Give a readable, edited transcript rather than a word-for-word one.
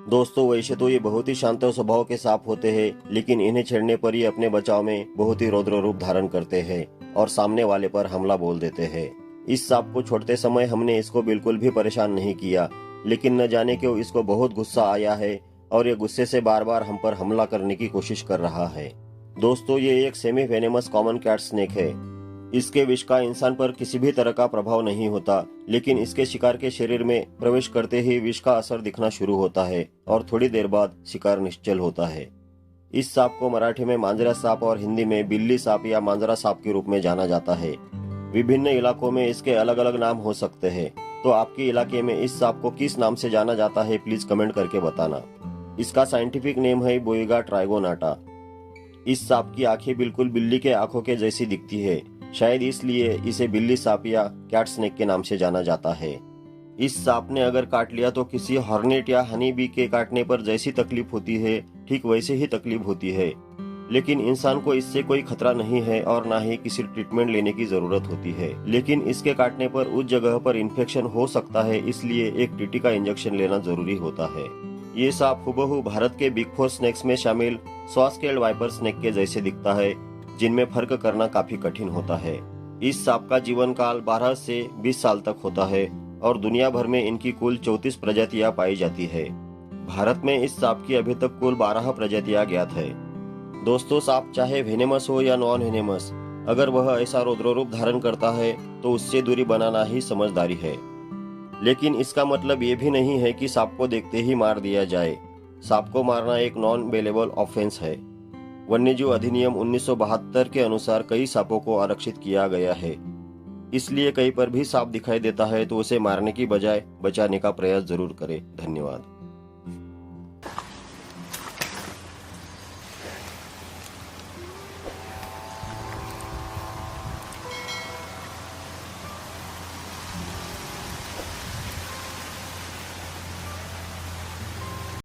दोस्तों, वैसे तो ये बहुत ही शांत स्वभाव के सांप होते हैं, लेकिन इन्हें छेड़ने पर ये अपने बचाव में बहुत ही रौद्र रूप धारण करते हैं और सामने वाले पर हमला बोल देते हैं। इस सांप को छोड़ते समय हमने इसको बिल्कुल भी परेशान नहीं किया, लेकिन न जाने क्यों इसको बहुत गुस्सा आया है और ये गुस्से से बार बार हम पर हमला करने की कोशिश कर रहा है। दोस्तों, ये एक semi venomous common cat snake है। इसके विष का इंसान पर किसी भी तरह का प्रभाव नहीं होता, लेकिन इसके शिकार के शरीर में प्रवेश करते ही विष का असर दिखना शुरू होता है और थोड़ी देर बाद शिकार निश्चल होता है। इस सांप को मराठी में मांजरा सांप और हिंदी में बिल्ली सांप या मांजरा सांप के रूप में जाना जाता है। विभिन्न इलाकों में इसके अलग अलग नाम हो सकते हैं, तो आपके इलाके में इस सांप को किस नाम से जाना जाता है प्लीज कमेंट करके बताना। इसका साइंटिफिक नेम है बोइगा ट्राइगोनाटा। इस सांप की आंखें बिल्कुल बिल्ली के आंखों के जैसी दिखती है, शायद इसलिए इसे बिल्ली सांप या कैट स्नेक के नाम से जाना जाता है। इस सांप ने अगर काट लिया तो किसी हॉर्नेट या हनी बी के काटने पर जैसी तकलीफ होती है, ठीक वैसे ही तकलीफ होती है, लेकिन इंसान को इससे कोई खतरा नहीं है और ना ही किसी ट्रीटमेंट लेने की जरूरत होती है। लेकिन इसके काटने पर उस जगह पर इन्फेक्शन हो सकता है, इसलिए एक टीटी का इंजेक्शन लेना जरूरी होता है। ये सांप हुबहू भारत के बिग फोर स्नेक्स में शामिल स्वास्केल्ड वाइपर स्नेक के जैसे दिखता है, जिनमें फर्क करना काफी कठिन होता है। इस सांप का जीवन काल 12 से 20 साल तक होता है और दुनिया भर में इनकी कुल 34 प्रजातियां पाई जाती है। भारत में इस सांप की अभी तक कुल 12 प्रजातियां ज्ञात है। दोस्तों, सांप चाहे वेनेमस हो या नॉन वेनेमस, अगर वह ऐसा रौद्र रूप धारण करता है तो उससे दूरी बनाना ही समझदारी है। लेकिन इसका मतलब ये भी नहीं है कि सांप को देखते ही मार दिया जाए। सांप को मारना एक नॉन बेलेबल ऑफेंस है। वन्यजीव अधिनियम 1972 के अनुसार कई सांपों को आरक्षित किया गया है, इसलिए कहीं पर भी सांप दिखाई देता है तो उसे मारने की बजाय बचाने का प्रयास जरूर करें। धन्यवाद।